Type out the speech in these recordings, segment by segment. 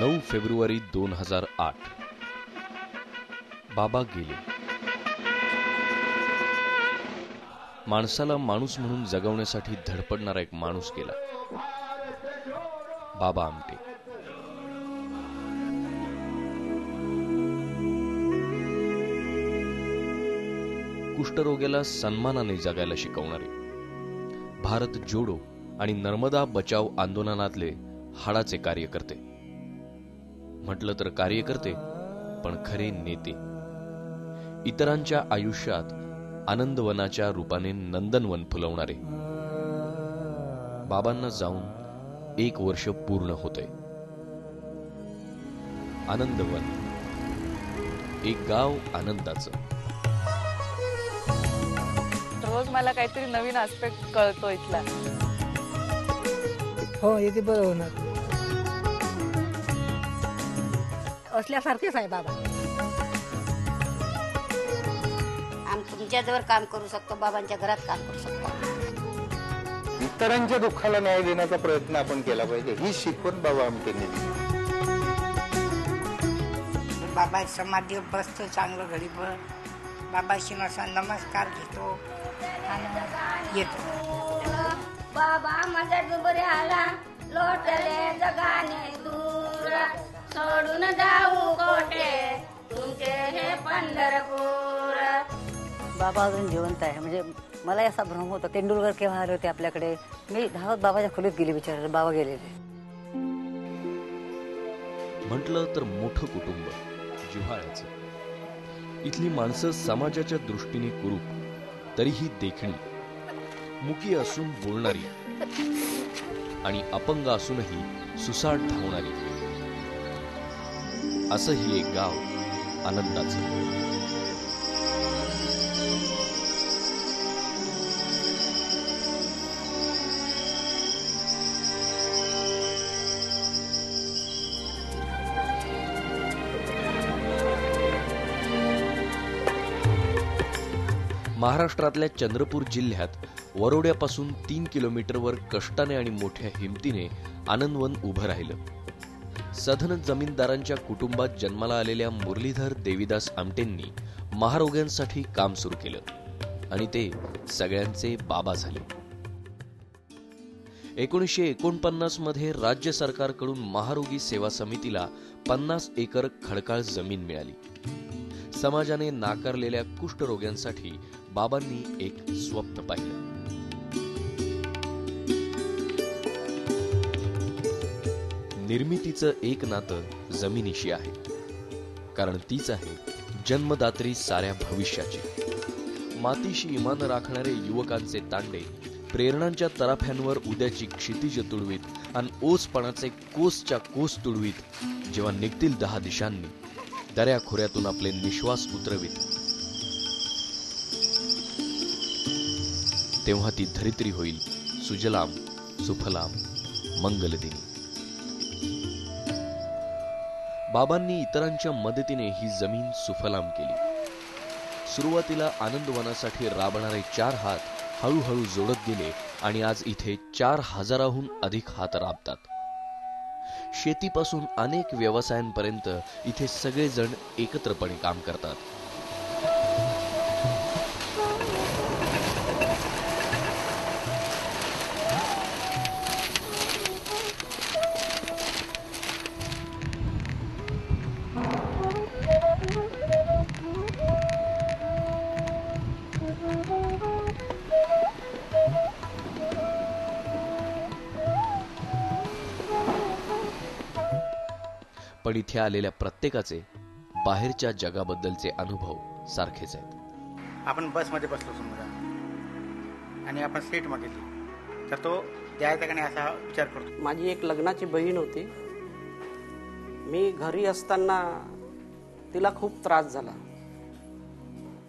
9 February 2008 बाबा गेले. माणसाला माणूस म्हणून जगवण्यासाठी धडपडणारा एक माणूस गेला. बाबा आमटे. कुष्ठरोग्याला सन्मानाने जगायला शिकवणारे, भारत जोडो आणि नर्मदा बचाव आंदोलनातले हाडाचे कार्यकर्ते, म्हटलं तर कार्यकर्ते पण खरे नेते. इतरांच्या आयुष्यात आनंदवनाच्या रूपाने नंदनवन फुलवणारे. बाबांना जाऊन 1 वर्ष पूर्ण होतंय. आनंदवन, एक गाव आनंदाचं. रोज मला काहीतरी नवीन आस्पेक्ट कळतो इथला. हो, येते बरं होणार. असल्यासारखेच आहे बाबा. आम्ही तुमच्याजवळ काम करू शकतो, बाबांच्या घरात काम करू शकतो. इतरांच्या दुःखाला न्याय देण्याचा प्रयत्न आपण केला पाहिजे, ही शिकवण बाबा आमटेंनी दिली. बाबा समाधी बसतो चांगलं गरीब, बाबाशी नमस्कार घेतो आणि येतो. बाबा माझा डुबरे आला, लोटले जगाने दूर, सोडून जाऊ कोठे तुमचे हे पंढरपूर. बाबा अजून जिवंत आहे. म्हणजे मला असा भ्रम होता, तेंडुलकर केव्हा आले होते आपल्याकडे. मी धावत बाबाच्या खोलीत गेली, विचारले बाबा गेलेले. म्हटलं तर मोठं कुटुंब, जिव्हाळ्याचं. इथली माणसं समाजाच्या दृष्टीने कुरूप, तरीही देखणी, मुकी असून बोलणारी आणि अपंग असूनही सुसाट धावणारी. असंही एक गाव आनंदाचं. महाराष्ट्रातल्या चंद्रपूर जिल्ह्यात वरोड्यापासून 3 किलोमीटरवर कष्टाने आणि मोठ्या हिमतीने आनंदवन उभं राहिलं. सधन जमीनदारांच्या कुटुंबात जन्माला आलेल्या मुरलीधर देवीदास आमटेंनी महारोग्यांसाठी काम सुरू केलं आणि ते सगळ्यांचे बाबा झाले. 1949 मध्ये राज्य सरकारकडून महारोगी सेवा समितीला 50 एकर खडकाळ जमीन मिळाली. समाजाने नाकारलेल्या कुष्ठरोग्यांसाठी बाबांनी एक स्वप्न पाहिलं. निर्मितीचं एक नातं जमिनीशी आहे, कारण तीच आहे जन्मदात्री साऱ्या भविष्याची. मातीशी इमान राखणारे युवकांचे तांडे प्रेरणांच्या तराफ्यांवर उद्याची क्षितिज तुडवीत आणि ओसपणाचे कोसच्या कोस तुडवीत, जेव्हा निघतील 10 दिशांनी, दऱ्या खोऱ्यातून आपले निश्वास उतरवीत, तेव्हा ती धरित्री होईल सुजलाम सुफलाम मंगलदिनी. बाबांनी इतरांच्या मदतीने ही जमीन सुफलाम केली. सुरुवातीला आनंदवनासाठी राबणारे 4 हात हळूहळू जोडत गेले आणि आज इथे 4000हून अधिक हात राबतात. शेतीपासून अनेक व्यवसायांपर्यंत इथे सगळेजण एकत्रपणे काम करतात. पण इथे आलेल्या प्रत्येकाचे बाहेरच्या जगाबद्दलचे अनुभव सारखेच आहेत. आपण बसमध्ये बसलो समजा आणि आपण सीटमध्ये गेलो, तर तो द्यायचा का नाही असा विचार करतो. माझी एक लग्नाची बहीण होती. मी घरी असताना तिला खूप त्रास झाला.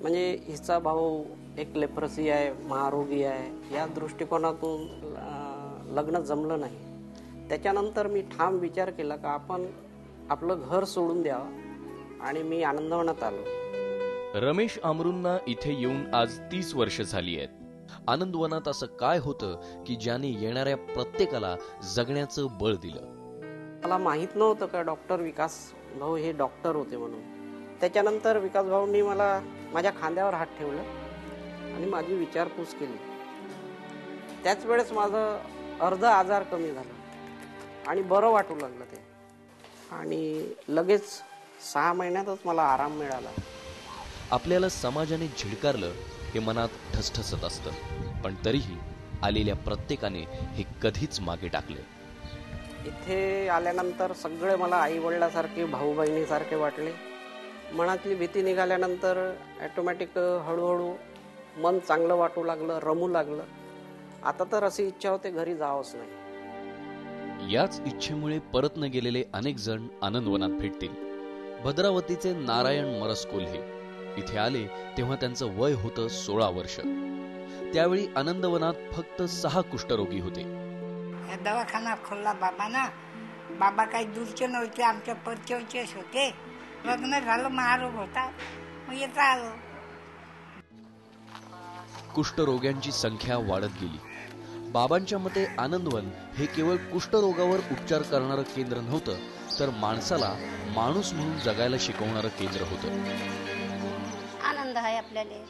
म्हणजे हिचा भाऊ एक लेप्रसी आहे, महारोगी आहे, या दृष्टिकोनातून लग्न जमलं नाही. त्याच्यानंतर मी ठाम विचार केला का आपण आपलं घर सोडून द्यावं आणि मी आनंदवनात आलो. रमेश आमरूंना इथे येऊन आज 30 वर्ष झाली आहेत. आनंदवनात असं काय होतं की ज्याने येणाऱ्या प्रत्येकाला जगण्याचं बळ दिलं? मला माहीत नव्हतं का डॉक्टर विकास भाऊ हे डॉक्टर होते म्हणून. त्याच्यानंतर विकास भाऊंनी मला माझ्या खांद्यावर हात ठेवलं आणि माझी विचारपूस केली. त्याच वेळेस माझं अर्ध आजार कमी झाला आणि बरं वाटू लागलं ते. आणि लगेच 6 महिन्यातच मला आराम मिळाला. आपल्याला समाजाने झिडकारलं हे मनात ठसठसत असतं, पण तरीही आलेल्या प्रत्येकाने हे कधीच मागे टाकले. इथे आल्यानंतर सगळे मला आई वडिलासारखे, भाऊ बहिणीसारखे वाटले. मनातली भीती निघाल्यानंतर ॲटोमॅटिक हळूहळू मन चांगलं वाटू लागलं, रमू लागलं. आता तर अशी इच्छा होते घरी जावंच नाही. याच इच्छेमुळे परत न गेलेले अनेक जण आनंदवनात भेटतील. भद्रावतीचे नारायण मरसकोल्हे इथे आले तेव्हा त्यांचं वय होतं 16 वर्ष. त्यावेळी आनंदवनात फक्त 6 कुष्ठरोगी होते. दवाखाना खोलला बाबांना. बाबा काही दूरचे नव्हते, आमच्या परचेवचेच होते. लग्न झालं, महारोग होता, मग येता आलो. कुष्ठरोग्यांची संख्या वाढत गेली. बाबांच्या मते आनंदवन हे केवळ कुष्ठरोगावर उपचार करणारं केंद्र नव्हतं, तर माणसाला माणूस म्हणून जगायला शिकवणारं केंद्र होतं. आनंद आहे आपल्याला,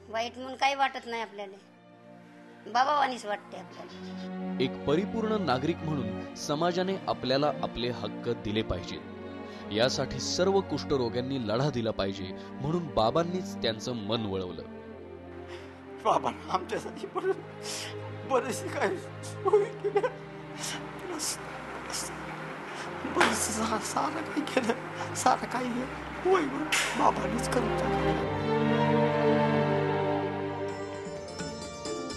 वाईट म्हणून काही वाटत नाही आपल्याला, बाबावानीच वाटते आपल्याला. एक परिपूर्ण नागरिक म्हणून समाजाने आपल्याला आपले हक्क दिले पाहिजेत. यासाठी सर्व कुष्ठरोग्यांनी लढा दिला पाहिजे, म्हणून बाबांनीच त्यांचं मन वळवलं. बाबा आमच्यासाठी बरेचसे काय सोयी केल्या, बरंचसं सारं काही केलं, सारं काही होय बाबांनीच करून टाकलं.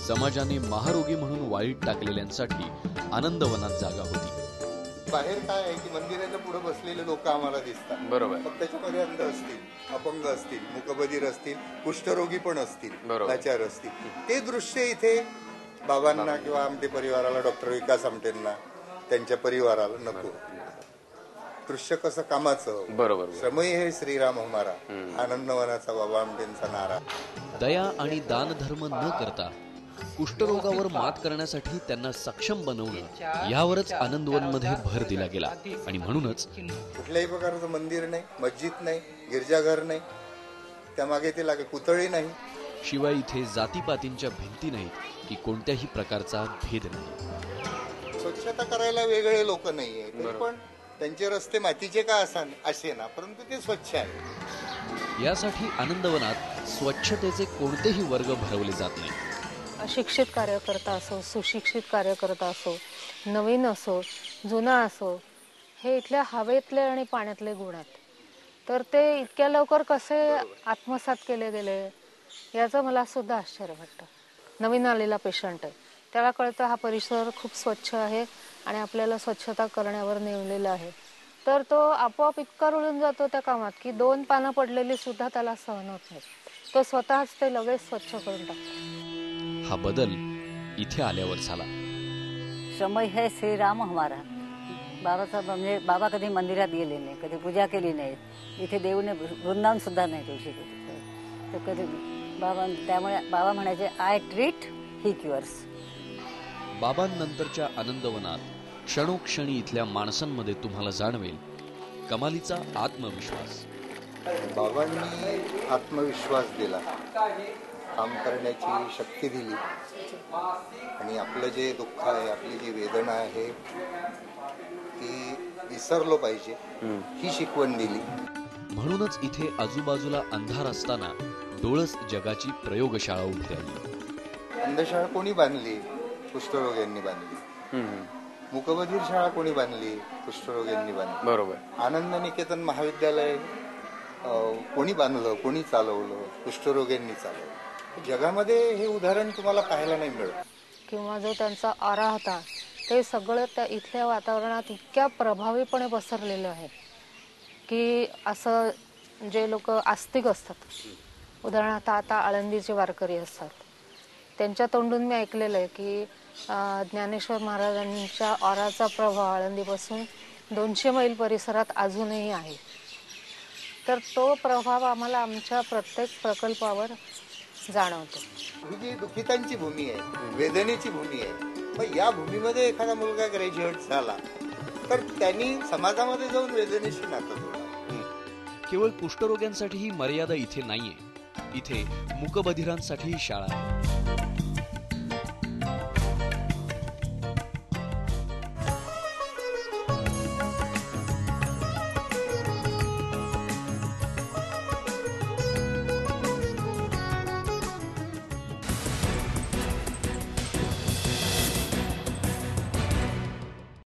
समाजाने महारोगी म्हणून वाईट टाकलेल्यांसाठी आनंदवनात जागा होती. बाहेर काय आहे की मंदिराच्या पुढे बसलेले लोक आम्हाला दिसतात, बरोबर. मग त्याच्यामध्ये अंध असतील, अपंग असतील, मूकबधीर असतील, कुष्ठरोगी पण असतील, लाचार असतील. ते दृश्य इथे बाबांना किंवा आमटे परिवाराला, डॉक्टर विकास आमटेंना, त्यांच्या परिवाराला नको. दृश्य कसं कामाचं, बरोबर. श्रमही हे श्रीराम हमारा, आनंदवनाचा बाबा आमटेंचा नारा. दया आणि दानधर्म न करता कुष्ठरोगावर मात करण्यासाठी त्यांना सक्षम बनवणं, यावरच आनंदवनमध्ये भर दिला गेला. आणि म्हणूनच कुठल्याही प्रकारचं मंदिर नाही, मस्जिद नाही, गिरजाघर नाही, त्यामागे ते लागे पुतळी नाही. शिवाय इथे जातीपातींच्या भिंती नाहीत की कोणत्याही प्रकारचा भेद नाही. स्वच्छता करायला वेगळे लोक नाहीये, तरी पण त्यांचे रस्ते मातीचे का असे ना, परंतु ते स्वच्छ आहे. यासाठी आनंदवनात स्वच्छतेचे कोणतेही वर्ग भरवले जात नाही. अशिक्षित कार्यकर्ता असो, सुशिक्षित कार्यकर्ता असो, नवीन असो, जुना असो, हे इथल्या हवेतले आणि पाण्यातले गुण आहेत. तर ते इतक्या लवकर कसे आत्मसात केले गेले याचं मला सुद्धा आश्चर्य वाटतं. नवीन आलेला पेशंट आहे, त्याला कळतं हा परिसर खूप स्वच्छ आहे आणि आपल्याला स्वच्छता करण्यावर नेमलेलं आहे, तर तो आपोआप इतका रुळून जातो त्या कामात की 2 पानं पडलेली सुद्धा त्याला सहन होत नाही. तो स्वतःच ते लगेच स्वच्छ करून टाकतो. हा बदल इथे आल्यावर झाला. समय है श्रीराम हमारा. बाबाचा म्हणजे बाबा कधी मंदिरात गेले नाही, कधी पूजा केली नाही, इथे देऊने वृंदावन सुद्धा नाही देऊ शकत. तर कधी बाबा, त्यामुळे बाबा म्हणायचे आय ट्रीट, ही क्युअर्स. बाबांनंतरच्या आनंदवनात क्षणोक्षणी इथल्या माणसांमध्ये तुम्हाला जाणवेल कमालीचा आत्मविश्वास. बाबांनी आत्मविश्वास दिला, काम करण्याची शक्ती दिली आणि आपलं जे दुःख आहे, आपली जी वेदना आहे ती विसरलो पाहिजे ही शिकवण दिली. म्हणूनच इथे आजूबाजूला अंधार असताना डोळस जगाची प्रयोगशाळा उभी राहिली. अंधशाळा कोणी बांधली? कुष्ठरोग्यांनी बांधली. मूकबधीर शाळा कोणी बांधली? कुष्ठरोग्यांनी बांधली, बरोबर. आनंद निकेतन महाविद्यालय कोणी बांधलं, कोणी चालवलं? कुष्ठरोग्यांनी चालवलं. जगामध्ये हे उदाहरण तुम्हाला पाहायला नाही मिळत. किंवा जो त्यांचा आरा होता ते सगळं त्या इथल्या वातावरणात इतक्या प्रभावीपणे पसरलेलं आहे की असं जे लोक आस्तिक असतात, उदाहरणार्थ आता आळंदीचे वारकरी असतात, त्यांच्या तोंडून मी ऐकलेलं आहे की ज्ञानेश्वर महाराजांच्या आराचा प्रभाव आळंदीपासून 200 मैल परिसरात अजूनही आहे. तर तो प्रभाव आम्हाला आमच्या प्रत्येक प्रकल्पावर जाणवतो. ही जी दुःखितांची भूमी आहे, वेदनेची भूमी आहे, मग या भूमीमध्ये एखादा मुलगा ग्रॅज्युएट झाला तर त्यांनी समाजामध्ये जाऊन वेदनेशी नातं जोडावं. केवळ कुष्ठरोग्यांसाठी ही मर्यादा इथे नाहीये. इथे मूकबधिरांसाठी शाळा आहे.